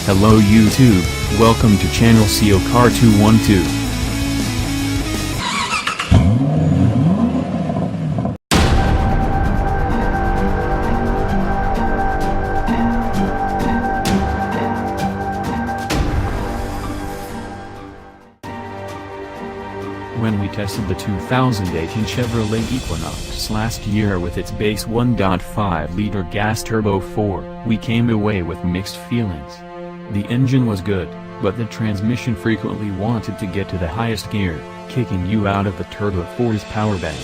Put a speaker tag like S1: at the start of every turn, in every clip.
S1: Hello YouTube, welcome to channel Seal Car 212. When we tested the 2018 Chevrolet Equinox last year with its base 1.5-liter gas turbo 4, we came away with mixed feelings. The engine was good, but the transmission frequently wanted to get to the highest gear, kicking you out of the Turbo 4's power band.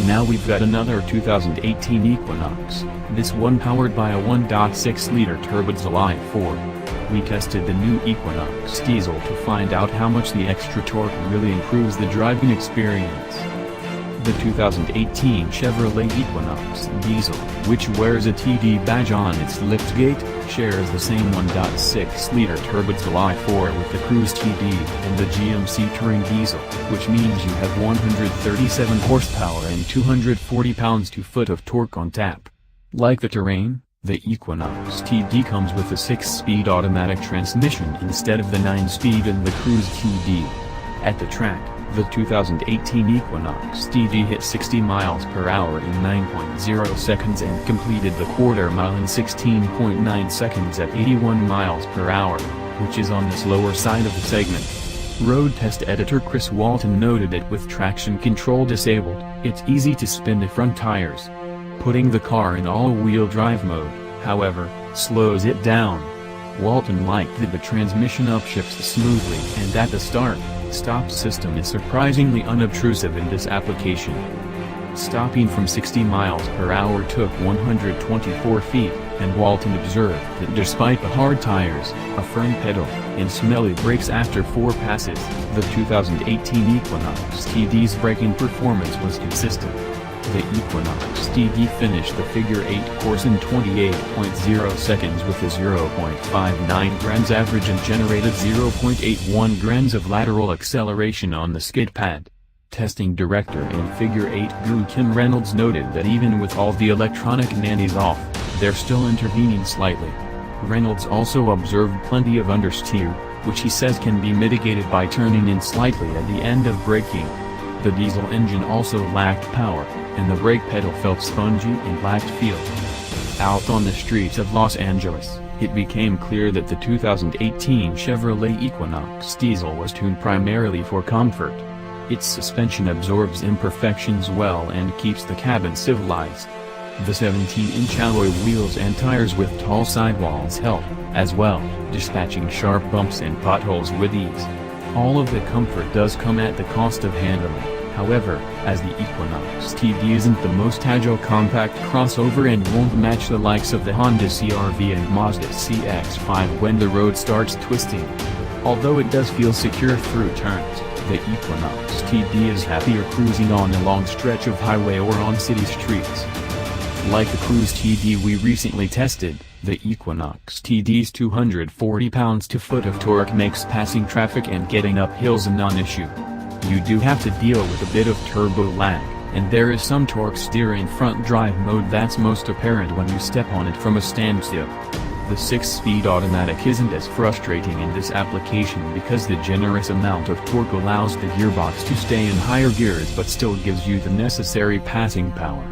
S1: Now we've got another 2018 Equinox, this one powered by a 1.6-liter turbo doubly 4. We tested the new Equinox diesel to find out how much the extra torque really improves the driving experience. The 2018 Chevrolet Equinox diesel, which wears a TD badge on its liftgate, shares the same 1.6-liter turbo doubly 4 with the Cruise TD and the GMC Touring diesel, which means you have 137 horsepower and 240 pounds-to-foot of torque on tap. Like the Terrain, the Equinox TD comes with a 6-speed automatic transmission instead of the 9-speed in the Cruise TD. At the track, the 2018 Equinox TD hit 60 miles per hour in 9.0 seconds and completed the quarter mile in 16.9 seconds at 81 miles per hour, which is on the slower side of the segment. Road test editor Chris Walton noted that with traction control disabled, it's easy to spin the front tires. Putting the car in all-wheel drive mode, however, slows it down. Walton liked that the transmission upshifts smoothly and that the start-stop system is surprisingly unobtrusive in this application. Stopping from 60 miles per hour took 124 feet, and Walton observed that despite the hard tires, a firm pedal, and smelly brakes after 4 passes, the 2018 Equinox TD's braking performance was consistent. The Equinox TD finished the Figure 8 course in 28.0 seconds with a 0.59 grams average and generated 0.81 grams of lateral acceleration on the skid pad. Testing director and Figure 8 guru Kim Reynolds noted that even with all the electronic nannies off, they're still intervening slightly. Reynolds also observed plenty of understeer, which he says can be mitigated by turning in slightly at the end of braking. The diesel engine also lacked power, and the brake pedal felt spongy and lacked feel. Out on the streets of Los Angeles, it became clear that the 2018 Chevrolet Equinox diesel was tuned primarily for comfort. Its suspension absorbs imperfections well and keeps the cabin civilized. The 17-inch alloy wheels and tires with tall sidewalls help, as well, dispatching sharp bumps and potholes with ease. All of the comfort does come at the cost of handling, however, as the Equinox TD isn't the most agile compact crossover and won't match the likes of the Honda CR-V and Mazda CX-5 when the road starts twisting. Although it does feel secure through turns, the Equinox TD is happier cruising on a long stretch of highway or on city streets. Like the Cruise TD we recently tested, the Equinox TD's 240 pounds-to-foot of torque makes passing traffic and getting up hills a non-issue. You do have to deal with a bit of turbo lag, and there is some torque steer in front drive mode that's most apparent when you step on it from a standstill. The 6-speed automatic isn't as frustrating in this application because the generous amount of torque allows the gearbox to stay in higher gears but still gives you the necessary passing power.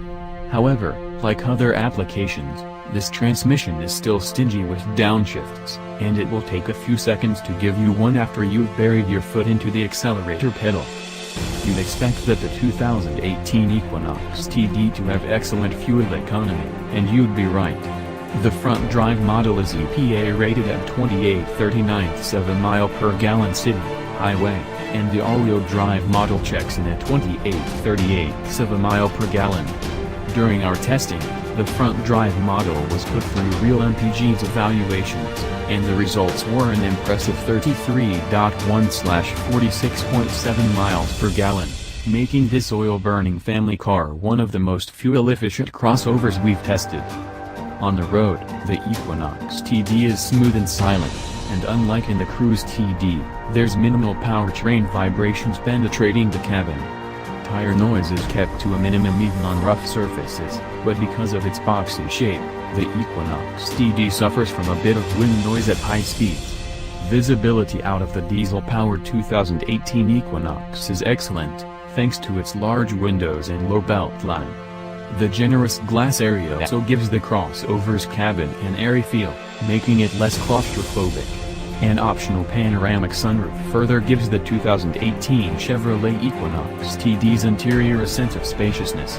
S1: However, like other applications, this transmission is still stingy with downshifts, and it will take a few seconds to give you one after you've buried your foot into the accelerator pedal. You'd expect that the 2018 Equinox TD to have excellent fuel economy, and you'd be right. The front drive model is EPA rated at 28.39 mile per gallon city, highway, and the all-wheel drive model checks in at 28.38 mile per gallon. During our testing, the front drive model was put through real MPG's evaluations, and the results were an impressive 33.1/46.7 miles per gallon, making this oil-burning family car one of the most fuel-efficient crossovers we've tested. On the road, the Equinox TD is smooth and silent, and unlike in the Cruise TD, there's minimal powertrain vibrations penetrating the cabin. Tire noise is kept to a minimum even on rough surfaces, but because of its boxy shape, The Equinox TD suffers from a bit of wind noise at high speeds. Visibility out of the diesel-powered 2018 Equinox is excellent, thanks to its large windows and low belt line. The generous glass area also gives the crossover's cabin an airy feel, making it less claustrophobic. An optional panoramic sunroof further gives the 2018 Chevrolet Equinox TD's interior a sense of spaciousness.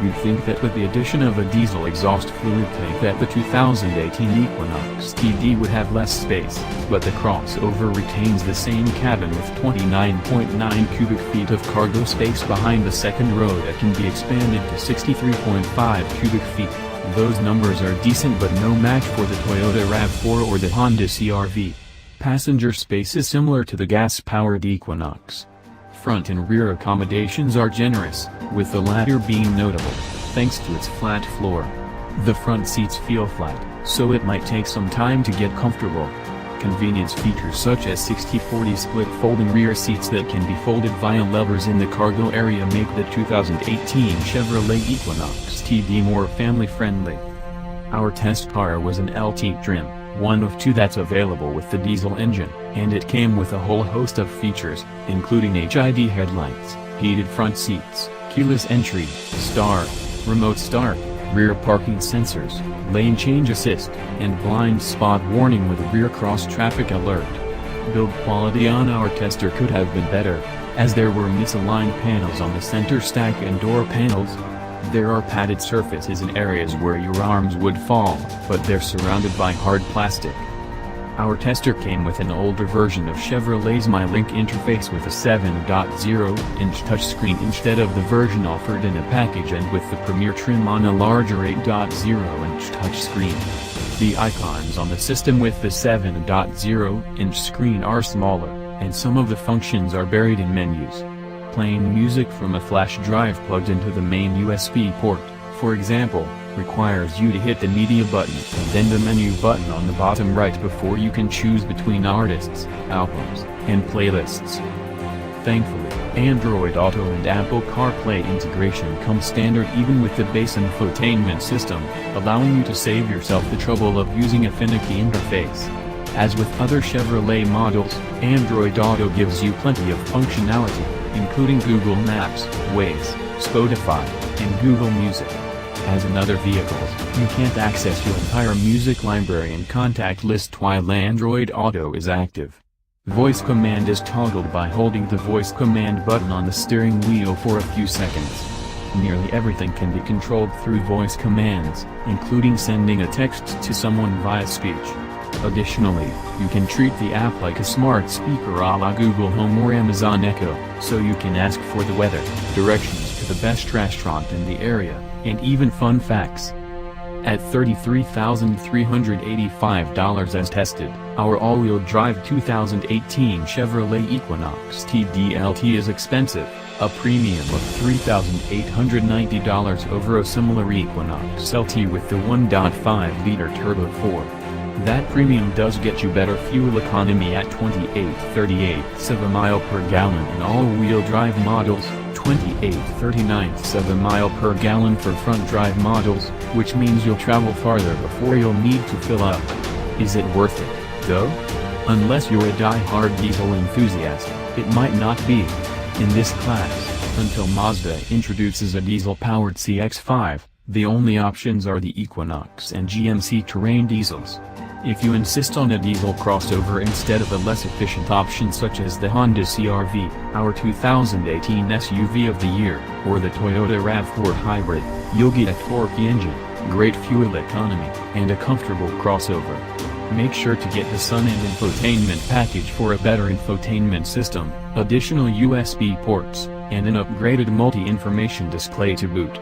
S1: You'd think that with the addition of a diesel exhaust fluid tank that the 2018 Equinox TD would have less space, but the crossover retains the same cabin with 29.9 cubic feet of cargo space behind the second row that can be expanded to 63.5 cubic feet. Those numbers are decent but no match for the Toyota RAV4 or the Honda CR-V. Passenger space is similar to the gas-powered Equinox. Front and rear accommodations are generous, with the latter being notable, thanks to its flat floor. The front seats feel flat, so it might take some time to get comfortable. Convenience features such as 60/40 split folding rear seats that can be folded via levers in the cargo area make the 2018 Chevrolet Equinox TD more family-friendly. Our test car was an LT trim, one of two that's available with the diesel engine, and it came with a whole host of features, including HID headlights, heated front seats, keyless entry, start, remote start, rear parking sensors, lane change assist, and blind spot warning with rear cross-traffic alert. Build quality on our tester could have been better, as there were misaligned panels on the center stack and door panels. There are padded surfaces in areas where your arms would fall, but they're surrounded by hard plastic. Our tester came with an older version of Chevrolet's MyLink interface with a 7.0-inch touchscreen instead of the version offered in a package, and with the Premier trim on a larger 8.0-inch touchscreen. The icons on the system with the 7.0-inch screen are smaller, and some of the functions are buried in menus. Playing music from a flash drive plugged into the main USB port, for example, requires you to hit the media button and then the menu button on the bottom right before you can choose between artists, albums, and playlists. Thankfully, Android Auto and Apple CarPlay integration come standard even with the base infotainment system, allowing you to save yourself the trouble of using a finicky interface. As with other Chevrolet models, Android Auto gives you plenty of functionality, including Google Maps, Waze, Spotify, and Google Music. As in other vehicles, you can't access your entire music library and contact list while Android Auto is active. Voice command is toggled by holding the voice command button on the steering wheel for a few seconds. Nearly everything can be controlled through voice commands, including sending a text to someone via speech. Additionally, you can treat the app like a smart speaker a la Google Home or Amazon Echo, so you can ask for the weather, directions to the best restaurant in the area, and even fun facts. At $33,385 as tested, our all-wheel drive 2018 Chevrolet Equinox TD-LT is expensive, a premium of $3,890 over a similar Equinox LT with the 1.5-liter turbo 4. That premium does get you better fuel economy at 28.38 of a mile per gallon in all-wheel drive models, 28.39 of a mile per gallon for front-drive models, which means you'll travel farther before you'll need to fill up. Is it worth it, though? Unless you're a die-hard diesel enthusiast, it might not be. In this class, until Mazda introduces a diesel-powered CX-5, the only options are the Equinox and GMC Terrain diesels. If you insist on a diesel crossover instead of a less efficient option such as the Honda CR-V, our 2018 SUV of the year, or the Toyota RAV4 Hybrid, you'll get a torquey engine, great fuel economy, and a comfortable crossover. Make sure to get the Sun and Infotainment package for a better infotainment system, additional USB ports, and an upgraded multi-information display to boot.